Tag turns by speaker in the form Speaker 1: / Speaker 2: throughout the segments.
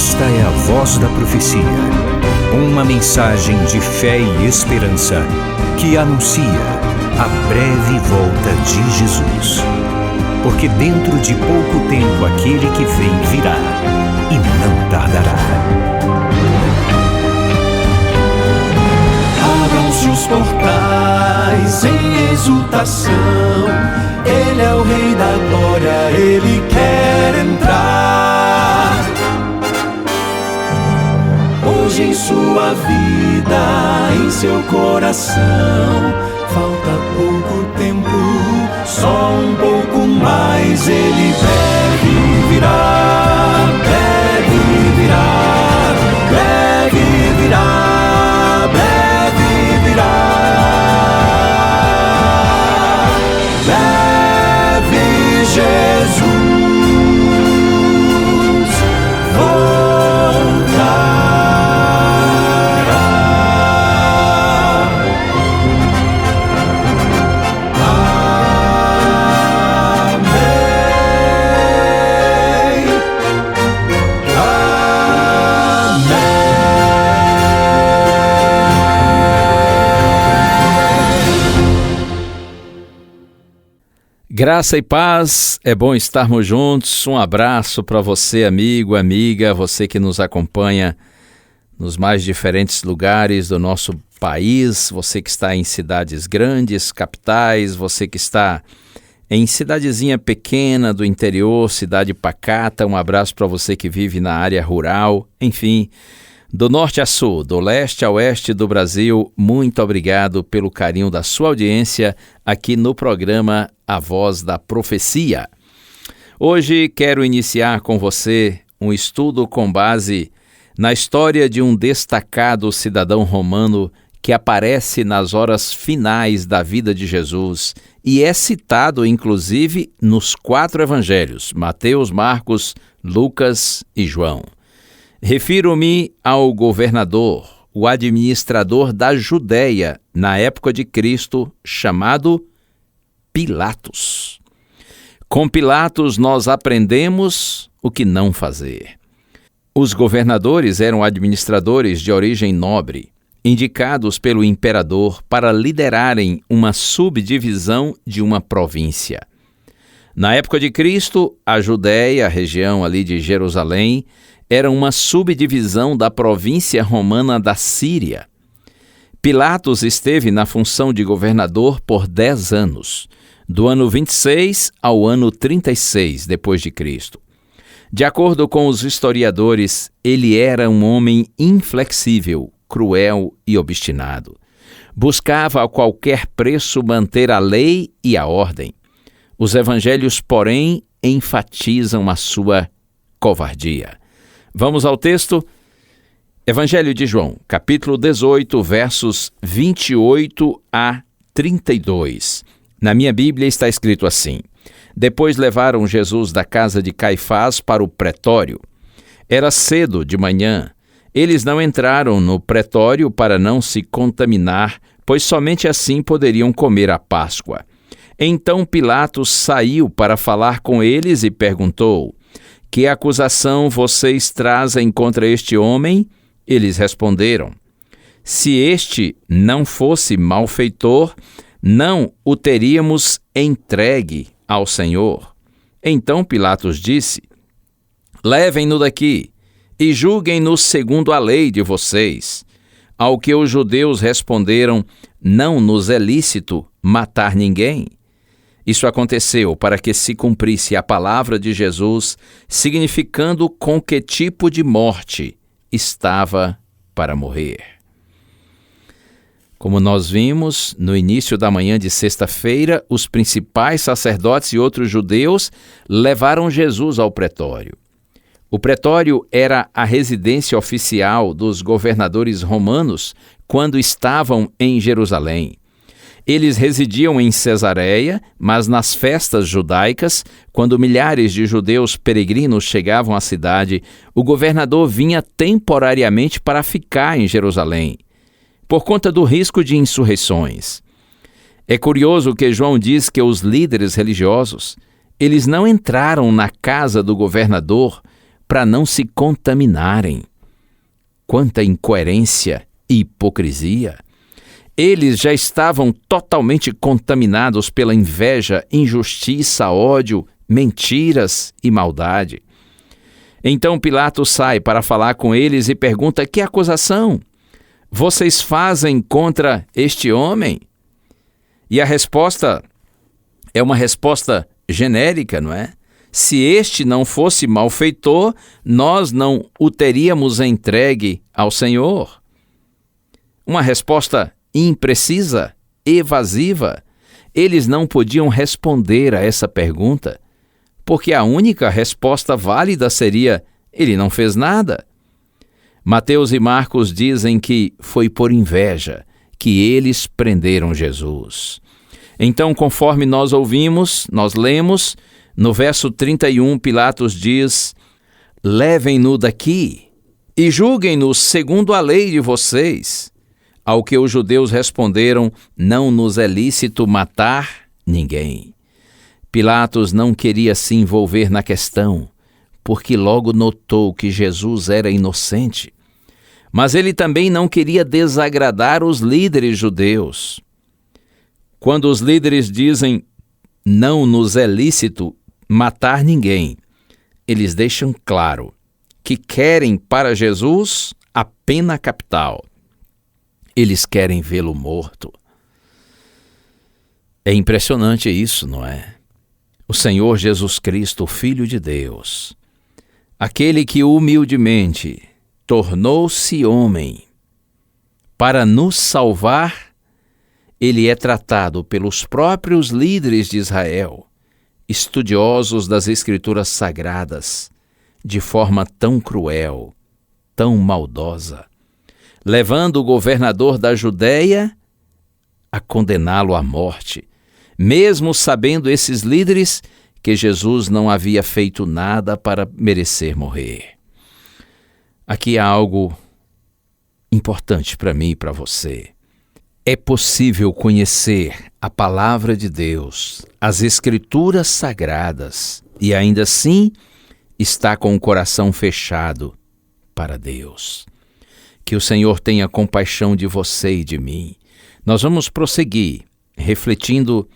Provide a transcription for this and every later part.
Speaker 1: Esta é a Voz da Profecia, uma mensagem de fé e esperança que anuncia a breve volta de Jesus. Porque dentro de pouco tempo aquele que vem virá e não tardará.
Speaker 2: Abram-se os portais em exultação, Ele é o Rei da Glória, Ele quer entrar. Hoje em sua vida, em seu coração, falta pouco tempo, só um pouco mais. Ele deve virar, deve virar, deve virar, deve virar. Deve Jesus voltar.
Speaker 3: Graça e paz, é bom estarmos juntos. Um abraço para você, amigo, amiga, você que nos acompanha nos mais diferentes lugares do nosso país, você que está em cidades grandes, capitais, você que está em cidadezinha pequena do interior, cidade pacata. Um abraço para você que vive na área rural, enfim, do norte a sul, do leste a oeste do Brasil. Muito obrigado pelo carinho da sua audiência aqui no programa A Voz da Profecia. Hoje quero iniciar com você um estudo com base na história de um destacado cidadão romano que aparece nas horas finais da vida de Jesus e é citado inclusive nos 4 evangelhos, Mateus, Marcos, Lucas e João. Refiro-me ao governador, o administrador da Judéia, na época de Cristo, chamado Pilatos. Com Pilatos nós aprendemos o que não fazer. Os governadores eram administradores de origem nobre, indicados pelo imperador para liderarem uma subdivisão de uma província. Na época de Cristo, a Judéia, a região ali de Jerusalém, era uma subdivisão da província romana da Síria. Pilatos esteve na função de governador por 10 anos, do ano 26 ao ano 36 depois de Cristo. De acordo com os historiadores, ele era um homem inflexível, cruel e obstinado. Buscava a qualquer preço manter a lei e a ordem. Os evangelhos, porém, enfatizam a sua covardia. Vamos ao texto? Evangelho de João, capítulo 18, versos 28 a 32. Na minha Bíblia está escrito assim: Depois levaram Jesus da casa de Caifás para o pretório. Era cedo de manhã. Eles não entraram no pretório para não se contaminar, pois somente assim poderiam comer a Páscoa. Então Pilatos saiu para falar com eles e perguntou: Que acusação vocês trazem contra este homem? Eles responderam: Se este não fosse malfeitor, não o teríamos entregue ao Senhor. Então Pilatos disse: Levem-no daqui e julguem-no segundo a lei de vocês. Ao que os judeus responderam: Não nos é lícito matar ninguém. Isso aconteceu para que se cumprisse a palavra de Jesus, significando com que tipo de morte estava para morrer. Como nós vimos, no início da manhã de sexta-feira, os principais sacerdotes e outros judeus levaram Jesus ao pretório. O pretório era a residência oficial dos governadores romanos quando estavam em Jerusalém. Eles residiam em Cesareia, mas nas festas judaicas, quando milhares de judeus peregrinos chegavam à cidade, o governador vinha temporariamente para ficar em Jerusalém, por conta do risco de insurreições. É curioso que João diz que os líderes religiosos, eles não entraram na casa do governador para não se contaminarem. Quanta incoerência e hipocrisia! Eles já estavam totalmente contaminados pela inveja, injustiça, ódio, mentiras e maldade. Então Pilatos sai para falar com eles e pergunta: que acusação vocês fazem contra este homem? E a resposta é uma resposta genérica, não é? Se este não fosse malfeitor, nós não o teríamos entregue ao Senhor. Uma resposta imprecisa, evasiva. Eles não podiam responder a essa pergunta, porque a única resposta válida seria: ele não fez nada. Mateus e Marcos dizem que foi por inveja que eles prenderam Jesus. Então, conforme nós ouvimos, nós lemos, no verso 31, Pilatos diz: levem-no daqui e julguem-no segundo a lei de vocês. Ao que os judeus responderam: não nos é lícito matar ninguém. Pilatos não queria se envolver na questão, porque logo notou que Jesus era inocente. Mas ele também não queria desagradar os líderes judeus. Quando os líderes dizem: não nos é lícito matar ninguém, eles deixam claro que querem para Jesus a pena capital. Eles querem vê-lo morto. É impressionante isso, não é? O Senhor Jesus Cristo, o Filho de Deus, aquele que humildemente tornou-se homem para nos salvar, ele é tratado pelos próprios líderes de Israel, estudiosos das Escrituras Sagradas, de forma tão cruel, tão maldosa, levando o governador da Judéia a condená-lo à morte, mesmo sabendo esses líderes que Jesus não havia feito nada para merecer morrer. Aqui há algo importante para mim e para você. É possível conhecer a palavra de Deus, as Escrituras Sagradas, e ainda assim estar com o coração fechado para Deus. Que o Senhor tenha compaixão de você e de mim. Nós vamos prosseguir refletindo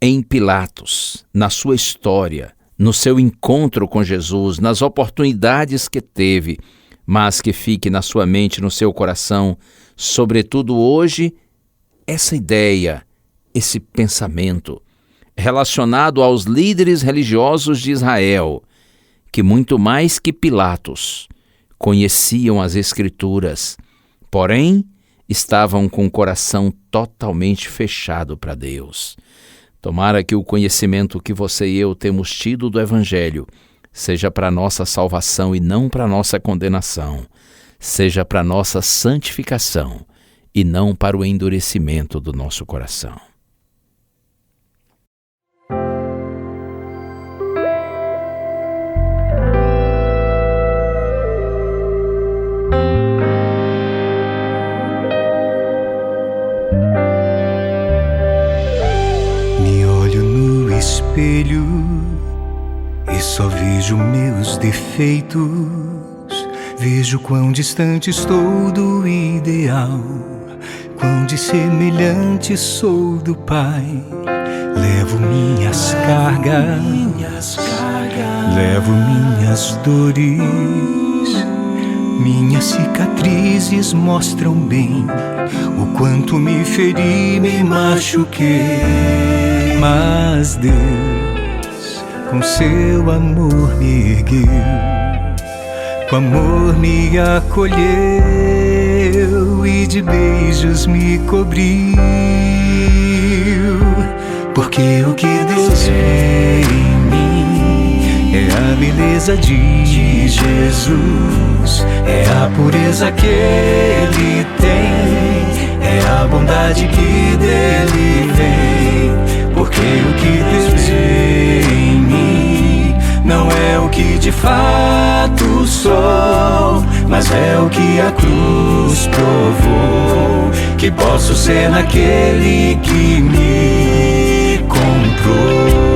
Speaker 3: em Pilatos, na sua história, no seu encontro com Jesus, nas oportunidades que teve, mas que fique na sua mente, no seu coração, sobretudo hoje, essa ideia, esse pensamento relacionado aos líderes religiosos de Israel, que muito mais que Pilatos conheciam as Escrituras, porém estavam com o coração totalmente fechado para Deus. Tomara que o conhecimento que você e eu temos tido do Evangelho seja para nossa salvação e não para nossa condenação, seja para nossa santificação e não para o endurecimento do nosso coração.
Speaker 2: Espelho e só vejo meus defeitos, vejo quão distante estou do ideal, quão dissemelhante sou do Pai. Levo minhas cargas, levo minhas dores, minhas cicatrizes mostram bem o quanto me feri, me machuquei. Mas Deus, com seu amor me ergueu, com amor me acolheu e de beijos me cobriu. Porque o que Deus vê em mim é a beleza de Jesus, é a pureza que Ele tem, é a bondade que dele vem. Porque o que Deus vê em mim não é o que de fato sou, mas é o que a cruz provou, que posso ser naquele que me comprou.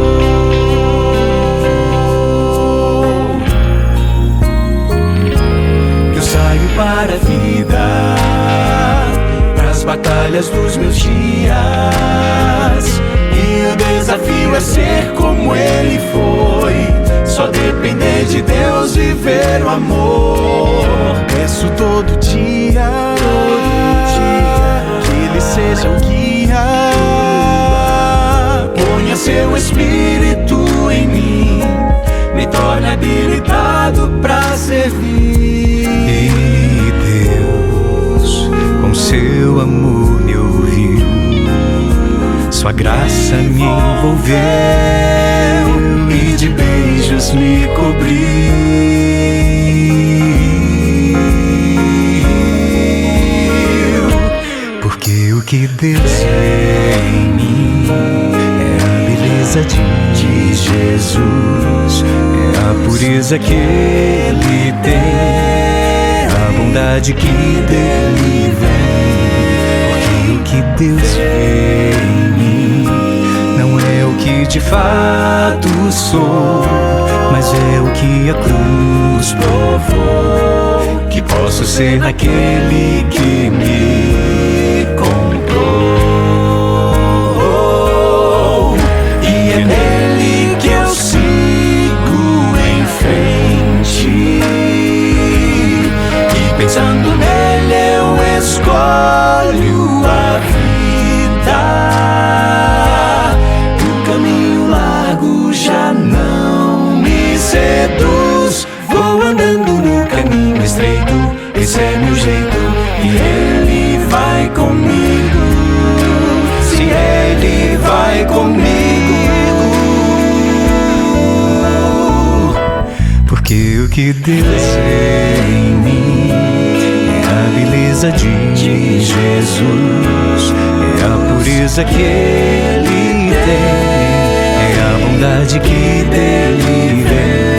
Speaker 2: é ser como Ele foi, só depender de Deus, viver o amor. Peço todo dia que Ele seja o guia, ponha seu Espírito em mim, me torne habilitado pra servir. E Deus, com seu amor me ouviu, sua graça me envolveu e de beijos me cobriu. Porque o que Deus vê em mim é a beleza de Jesus, é a pureza que Ele tem, a bondade que dele vem. Porque o que Deus vê em mim não é o que de fato sou, mas é o que a cruz provou, que posso ser naquele que me comprou. E é nele que eu sigo em frente, e pensando nele eu escolho a vida. O caminho largo já não me seduz, vou andando no caminho estreito, esse é meu jeito, e Ele vai comigo. Se Ele vai comigo, porque o que Deus vê em mim é a beleza de Jesus, é a pureza que Ele tem, é a bondade que dele vem.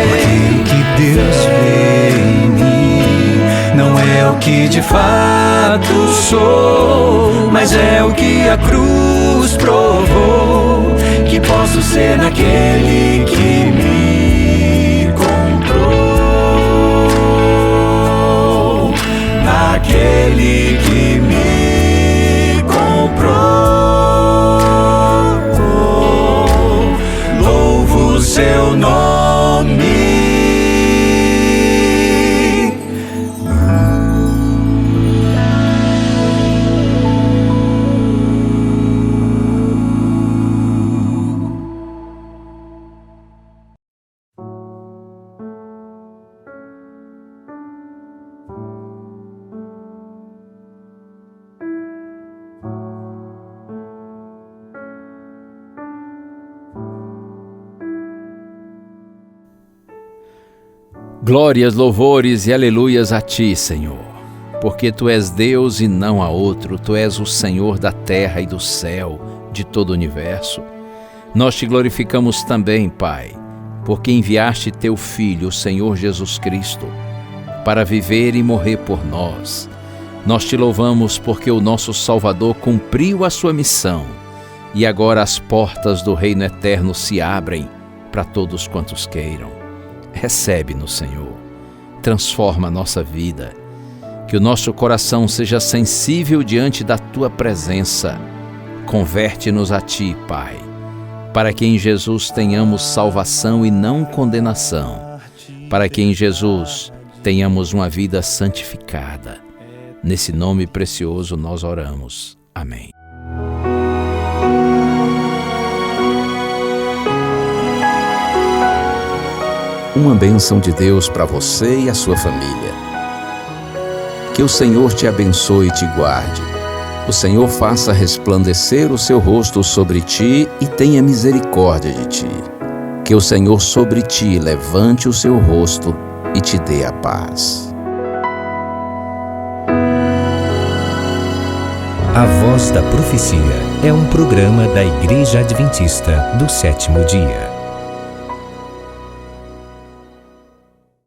Speaker 2: Porque o que Deus vê em mim não é o que de fato sou, mas é o que a cruz provou, que posso ser naquele que me comprou, naquele que me comprou. Louvo o seu nome.
Speaker 3: Glórias, louvores e aleluias a Ti, Senhor, porque Tu és Deus e não há outro, Tu és o Senhor da terra e do céu, de todo o universo. Nós Te glorificamos também, Pai, porque enviaste Teu Filho, o Senhor Jesus Cristo, para viver e morrer por nós. Nós Te louvamos porque o nosso Salvador cumpriu a sua missão e agora as portas do reino eterno se abrem para todos quantos queiram. Recebe-nos, Senhor, transforma a nossa vida, que o nosso coração seja sensível diante da Tua presença. Converte-nos a Ti, Pai, para que em Jesus tenhamos salvação e não condenação, para que em Jesus tenhamos uma vida santificada. Nesse nome precioso nós oramos. Amém. Uma bênção de Deus para você e a sua família. Que o Senhor te abençoe e te guarde. O Senhor faça resplandecer o seu rosto sobre ti e tenha misericórdia de ti. Que o Senhor sobre ti levante o seu rosto e te dê a paz.
Speaker 1: A Voz da Profecia é um programa da Igreja Adventista do Sétimo Dia.